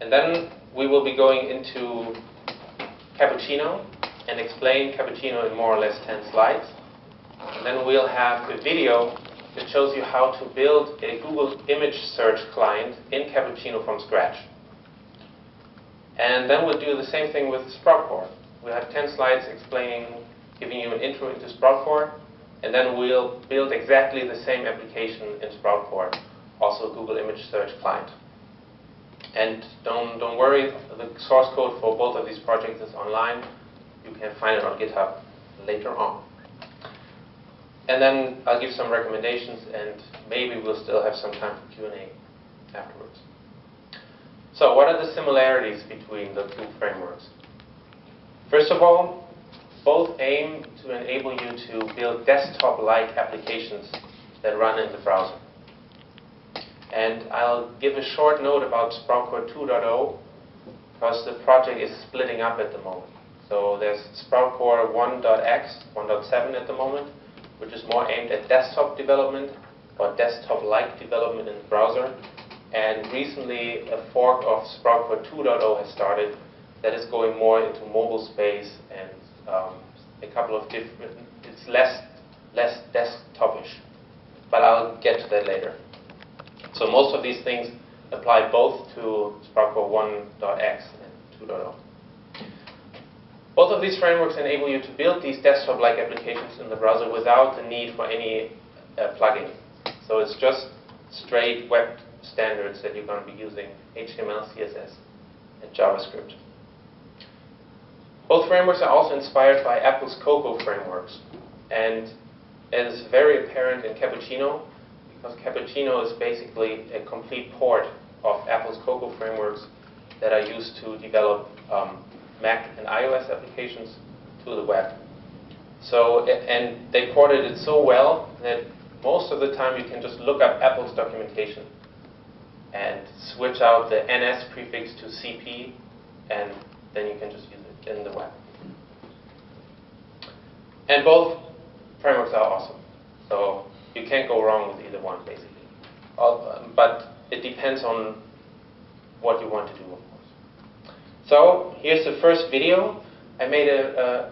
And then we will be going into Cappuccino and explain Cappuccino in more or less 10 slides. And then we'll have a video that shows you how to build a Google image search client in Cappuccino from scratch. And then we'll do the same thing with SproutCore. We'll have 10 slides explaining, giving you an intro into SproutCore, and then we'll build exactly the same application in SproutCore, also a Google image search client. And don't worry, the source code for both of these projects is online. You can find it on GitHub later on. And then I'll give some recommendations, and maybe we'll still have some time for Q&A afterwards. So what are the similarities between the two frameworks? First of all, both aim to enable you to build desktop-like applications that run in the browser. And I'll give a short note about SproutCore 2.0 because the project is splitting up at the moment. So there's SproutCore 1.x, 1.7 at the moment, which is more aimed at desktop development or desktop-like development in the browser. And recently, a fork of SproutCore 2.0 has started that is going more into mobile space and a couple of different. It's less desktop-ish, but I'll get to that later. So most of these things apply both to SproutCore 1.x and 2.0. Both of these frameworks enable you to build these desktop-like applications in the browser without the need for any plugin. So it's just straight web standards that you're going to be using, HTML, CSS, and JavaScript. Both frameworks are also inspired by Apple's Cocoa frameworks. And it is very apparent in Cappuccino, because Cappuccino is basically a complete port of Apple's Cocoa frameworks that are used to develop Mac and iOS applications to the web. So, and they ported it so well that most of the time you can just look up Apple's documentation and switch out the NS prefix to CP, and then you can just use it in the web. And both frameworks are awesome. So you can't go wrong with either one, basically. But it depends on what you want to do, of course. So here's the first video. I made a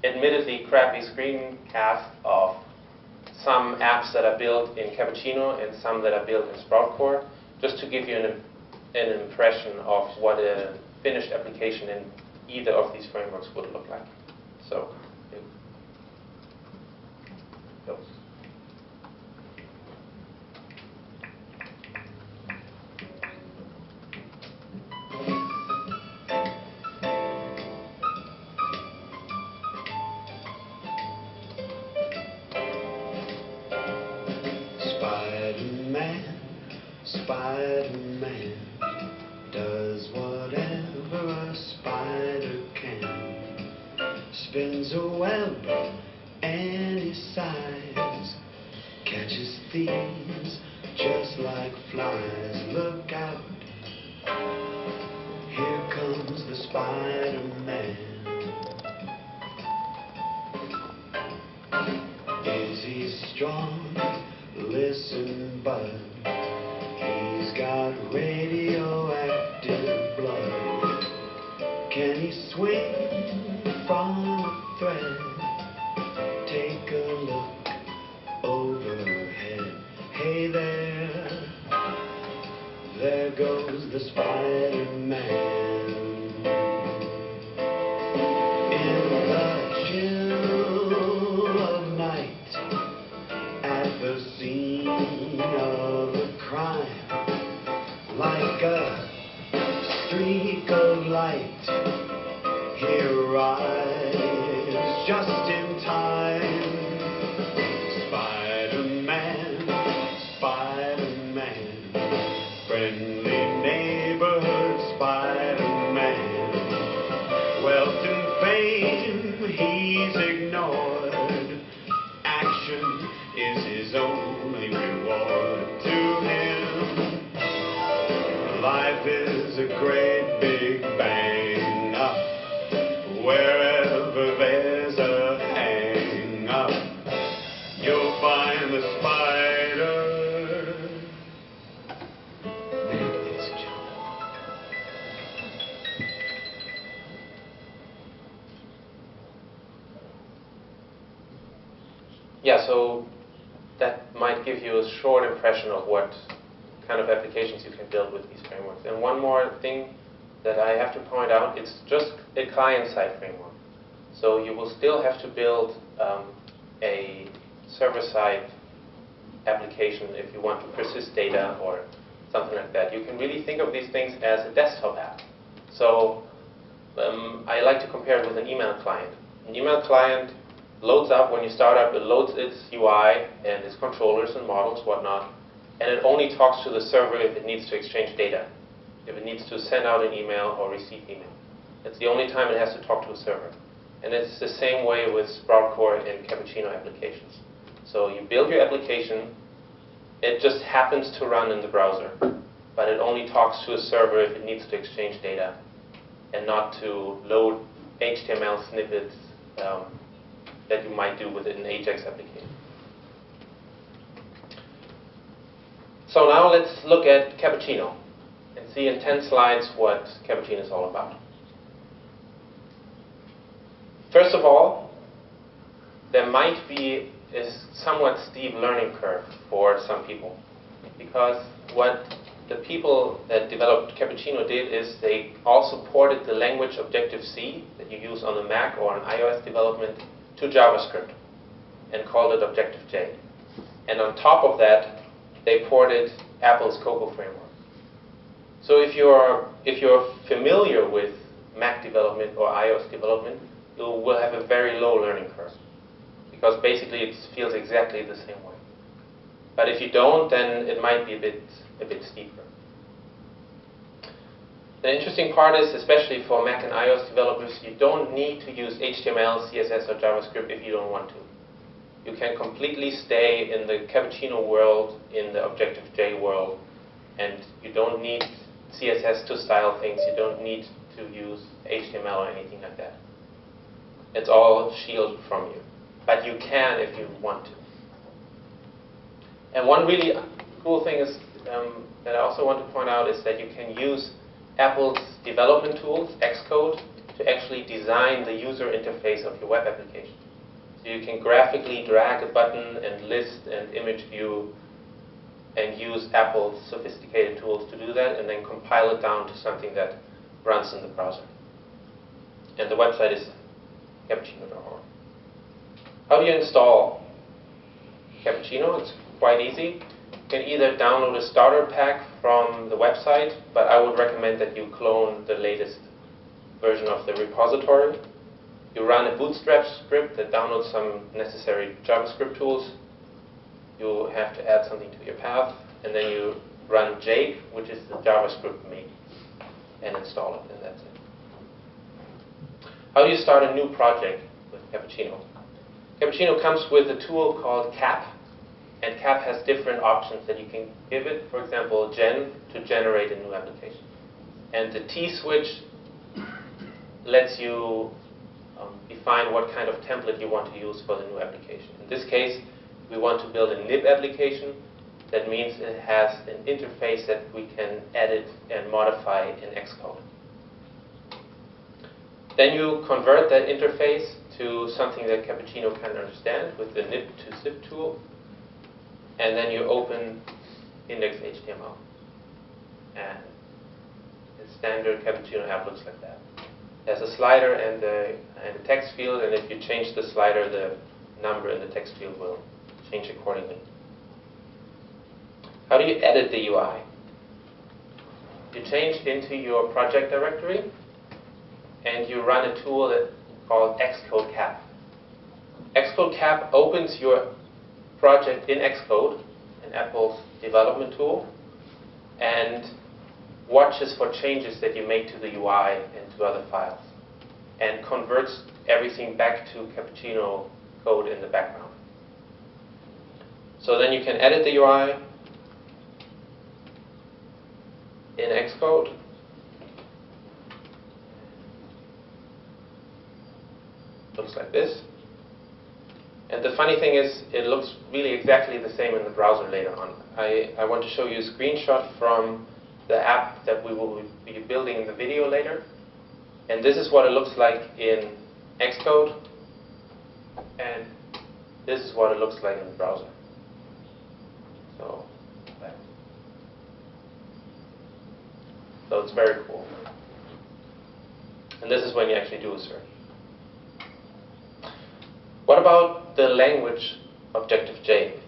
admittedly crappy screencast of some apps that are built in Cappuccino and some that are built in SproutCore, just to give you an impression of what a finished application in either of these frameworks would look like. So here it goes. Spider-Man does whatever a spider can. Spins a web any size, catches thieves just like flies. Look out, here comes the Spider-Man. Is he strong? Listen, bud. He's got radioactive blood. Can he swing from a thread? Take a look overhead. Hey there, there goes the Spider-Man. In the chill of night, at the scene of a crime, like a streak of light, he arrives just in time. Spider-Man, Spider-Man, friendly neighborhood Spider-Man. Wealth and fame he's ignored. Action is his only reward. To him, life is a great big bang up. Wherever there's a hang up, you'll find the spider. Ladies and gentlemen, Yeah, so that might give you a short impression of what kind of applications you can build with these frameworks. And one more thing that I have to point out, it's just a client-side framework. So you will still have to build a server-side application if you want to persist data or something like that. You can really think of these things as a desktop app. So I like to compare it with an email client. An email client loads up when you start up, it loads its UI and its controllers and models, whatnot, and it only talks to the server if it needs to exchange data, if it needs to send out an email or receive email. It's the only time it has to talk to a server. And it's the same way with SproutCore and Cappuccino applications. So you build your application, it just happens to run in the browser, but it only talks to a server if it needs to exchange data and not to load HTML snippets that you might do with an Ajax application. So now let's look at Cappuccino and see in 10 slides what Cappuccino is all about. First of all, there might be a somewhat steep learning curve for some people, because what the people that developed Cappuccino did is they all supported the language Objective-C that you use on the Mac or on iOS development to JavaScript and called it Objective-J. And on top of that, they ported Apple's Cocoa framework. So if you're familiar with Mac development or iOS development, you will have a very low learning curve, because basically it feels exactly the same way. But if you don't, then it might be a bit steeper. The interesting part is, especially for Mac and iOS developers, you don't need to use HTML, CSS, or JavaScript if you don't want to. You can completely stay in the Cappuccino world, in the Objective-J world, and you don't need CSS to style things. You don't need to use HTML or anything like that. It's all shielded from you. But you can if you want to. And one really cool thing is that I also want to point out is that you can use Apple's development tools, Xcode, to actually design the user interface of your web application. So you can graphically drag a button and list and image view and use Apple's sophisticated tools to do that, and then compile it down to something that runs in the browser. And the website is cappuccino.org. How do you install Cappuccino? It's quite easy. You can either download a starter pack from the website, but I would recommend that you clone the latest version of the repository. You run a bootstrap script that downloads some necessary JavaScript tools. You have to add something to your path, and then you run Jake, which is the JavaScript make, and install it, and that's it. How do you start a new project with Cappuccino? Cappuccino comes with a tool called Cap, and Cap has different options that you can give it. For example, Gen to generate a new application. And the T switch lets you define what kind of template you want to use for the new application. In this case, we want to build a nib application. That means it has an interface that we can edit and modify in Xcode. Then you convert that interface to something that Cappuccino can understand with the nib to zip tool. And then you open index.html. And the standard Cappuccino app looks like that. There's a slider and a text field, and if you change the slider, the number in the text field will change accordingly. How do you edit the UI? You change into your project directory, and you run a tool called Xcode Cap. Xcode Cap opens your project in Xcode, in Apple's development tool, and watches for changes that you make to the UI and to other files, and converts everything back to Cappuccino code in the background. So then you can edit the UI in Xcode. Looks like this. And the funny thing is, it looks really exactly the same in the browser later on. I want to show you a screenshot from the app that we will be building in the video later. And this is what it looks like in Xcode. And this is what it looks like in the browser. So it's very cool. And this is when you actually do a search. What about the language Objective-J?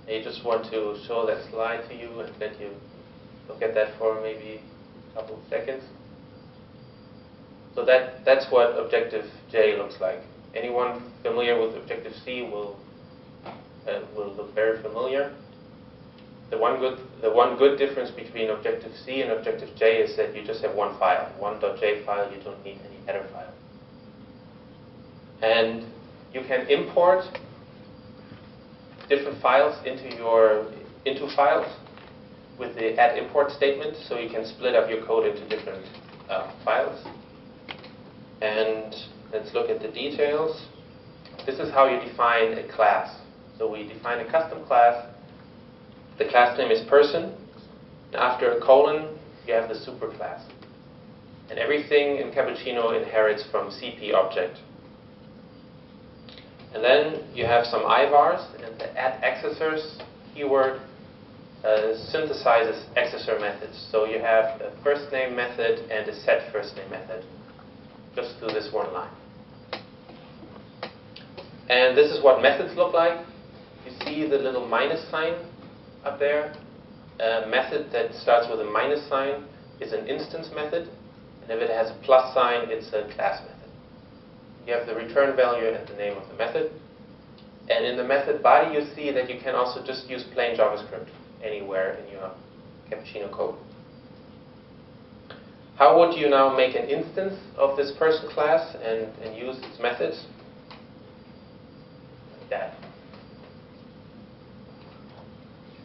I just want to show that slide to you and let you look at that for maybe a couple of seconds. So that's what Objective-J looks like. Anyone familiar with Objective-C will look very familiar. The one good difference between Objective-C and Objective-J is that you just have one file, one .j file. You don't need any header file. And you can import different files into files with the add import statement, so you can split up your code into different files. And let's look at the details. This is how you define a class. So we define a custom class. The class name is person. And after a colon, you have the superclass. And everything in Cappuccino inherits from CP object. And then you have some ivars, and the add accessors keyword synthesizes accessor methods. So you have a first name method and a set first name method, just through this one line. And this is what methods look like. You see the little minus sign up there. A method that starts with a minus sign is an instance method, and if it has a plus sign, it's a class method. You have the return value and the name of the method. And in the method body, you see that you can also just use plain JavaScript anywhere in your Cappuccino code. How would you now make an instance of this person class and use its methods? Like that.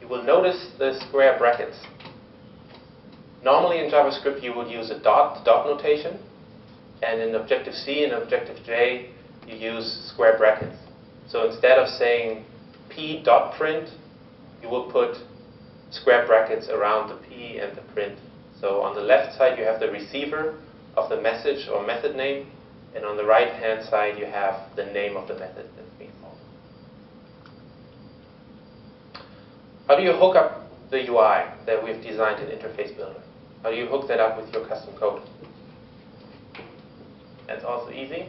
You will notice the square brackets. Normally in JavaScript, you would use a dot notation. And in Objective-C and Objective-J, you use square brackets. So instead of saying p.print, you will put square brackets around the p and the print. So on the left side, you have the receiver of the message or method name. And on the right-hand side, you have the name of the method that's being called. How do you hook up the UI that we've designed in Interface Builder? How do you hook that up with your custom code? That's also easy.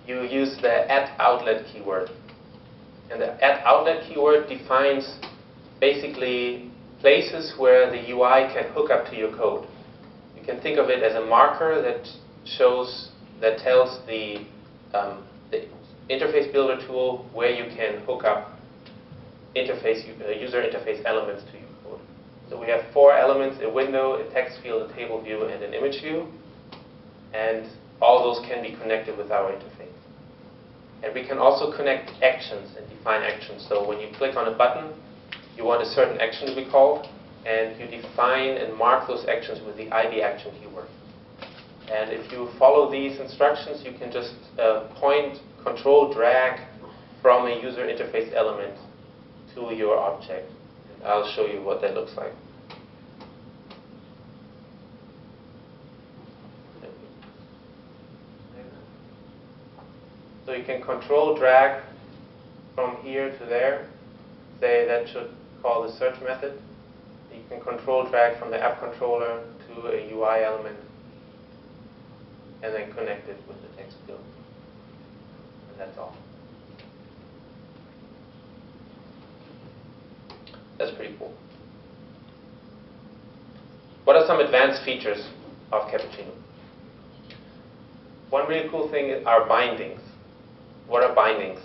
You use the add_outlet keyword. And the add_outlet keyword defines basically places where the UI can hook up to your code. You can think of it as a marker that tells the Interface Builder tool where you can hook up user interface elements to your code. So we have 4 elements: a window, a text field, a table view, and an image view. And all those can be connected with our interface. And we can also connect actions and define actions. So when you click on a button, you want a certain action to be called, and you define and mark those actions with the ID action keyword. And if you follow these instructions, you can just point, control, drag from a user interface element to your object. And I'll show you what that looks like. So you can control drag from here to there. Say that should call the search method. You can control drag from the app controller to a UI element and then connect it with the text field. And that's all. That's pretty cool. What are some advanced features of Cappuccino? One really cool thing are bindings. What are bindings?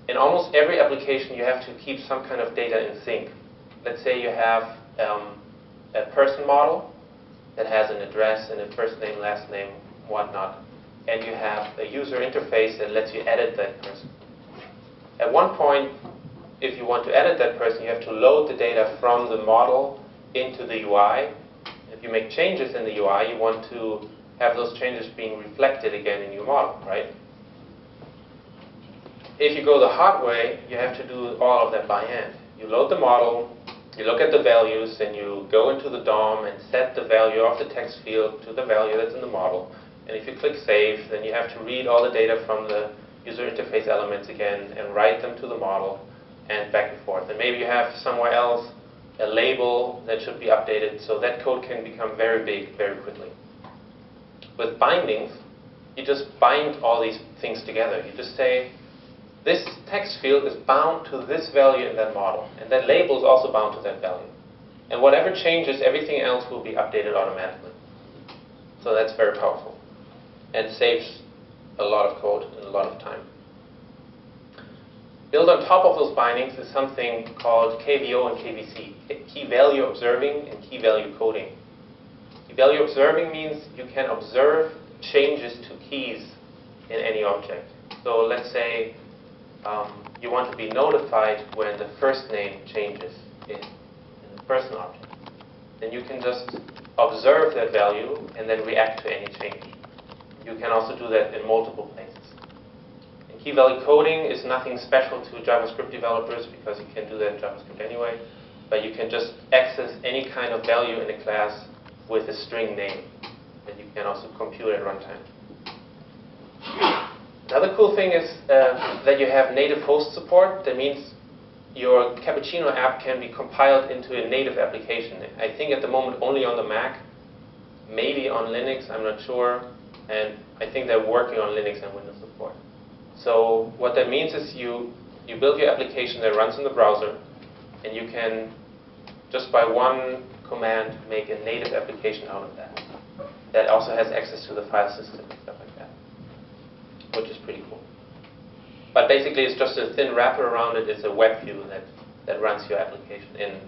In almost every application, you have to keep some kind of data in sync. Let's say you have a person model that has an address and a first name, last name, whatnot. And you have a user interface that lets you edit that person. At one point, if you want to edit that person, you have to load the data from the model into the UI. If you make changes in the UI, you want to have those changes being reflected again in your model, right? If you go the hard way, you have to do all of that by hand. You load the model, you look at the values, and you go into the DOM and set the value of the text field to the value that's in the model. And if you click Save, then you have to read all the data from the user interface elements again and write them to the model and back and forth. And maybe you have somewhere else a label that should be updated, so that code can become very big very quickly. With bindings, you just bind all these things together. You just say, this text field is bound to this value in that model, and that label is also bound to that value. And whatever changes, everything else will be updated automatically. So that's very powerful and saves a lot of code and a lot of time. Built on top of those bindings is something called KVO and KVC, key value observing and key value coding. Key value observing means you can observe changes to keys in any object. So let's say you want to be notified when the first name changes in the person object. Then you can just observe that value and then react to any change. You can also do that in multiple places. And key value coding is nothing special to JavaScript developers because you can do that in JavaScript anyway. But you can just access any kind of value in a class with a string name that you can also compute at runtime. Another cool thing is that you have native host support. That means your Cappuccino app can be compiled into a native application. I think at the moment only on the Mac, maybe on Linux, I'm not sure. And I think they're working on Linux and Windows support. So what that means is you build your application that runs in the browser, and you can, just by one command, make a native application out of that. That also has access to the file system and stuff like that, which is pretty cool. But basically, it's just a thin wrapper around it. It's a web view that runs your application in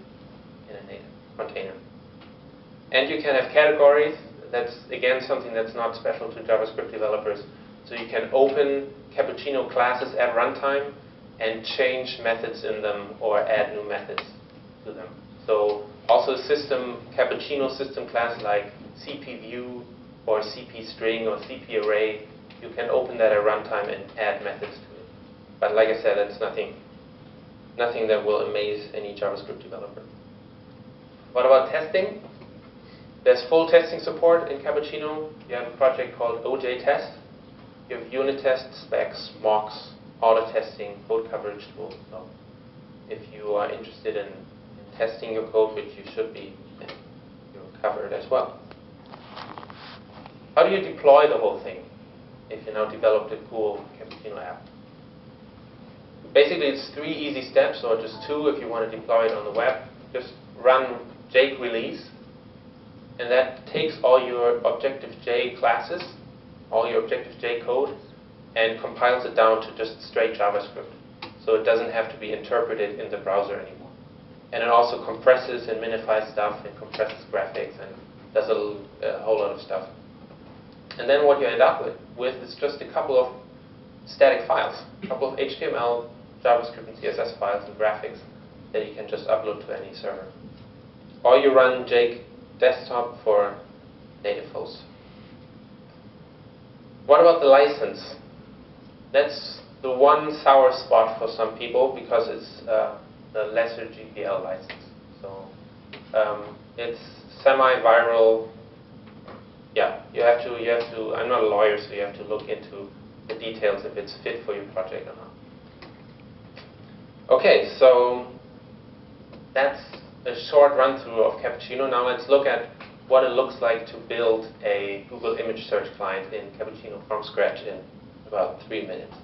a native container. And you can have categories. That's, again, something that's not special to JavaScript developers. So you can open Cappuccino classes at runtime and change methods in them or add new methods to them. So also Cappuccino system class like cpView or cpString or cpArray, you can open that at runtime and add methods to it. But like I said, it's nothing that will amaze any JavaScript developer. What about testing? There's full testing support in Cappuccino. You have a project called OJ Test. You have unit tests, specs, mocks, auto testing, code coverage tools. So if you are interested in testing your code, which you should be, then you're covered as well. How do you deploy the whole thing if you now developed a cool Cappuccino app? Basically, it's 3 easy steps, or just 2 if you want to deploy it on the web. Just run Jake release. And that takes all your Objective-J classes, all your Objective-J code, and compiles it down to just straight JavaScript. So it doesn't have to be interpreted in the browser anymore. And it also compresses and minifies stuff, and compresses graphics, and does a whole lot of stuff. And then what you end up with is just a couple of static files, a couple of HTML, JavaScript, and CSS files and graphics that you can just upload to any server. Or you run Jake desktop for native hosts. What about the license? That's the one sour spot for some people because it's the lesser GPL license. So it's semi-viral. Yeah, you have to. I'm not a lawyer, so you have to look into the details if it's fit for your project or not. Okay, so that's a short run-through of Cappuccino. Now let's look at what it looks like to build a Google image search client in Cappuccino from scratch in about 3 minutes.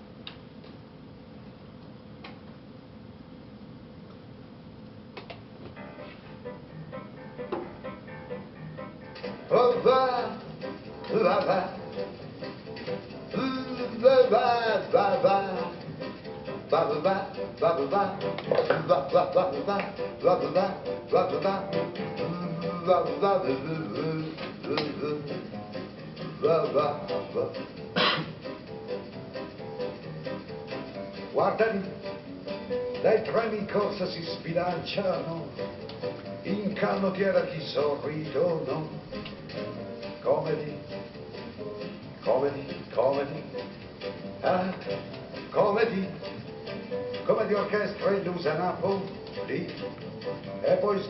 Guarda lì, dai treni in corsa si sbilanciano, in canottiera chi sorridono, comedy, comedy orchestra illusa Napoli, e poi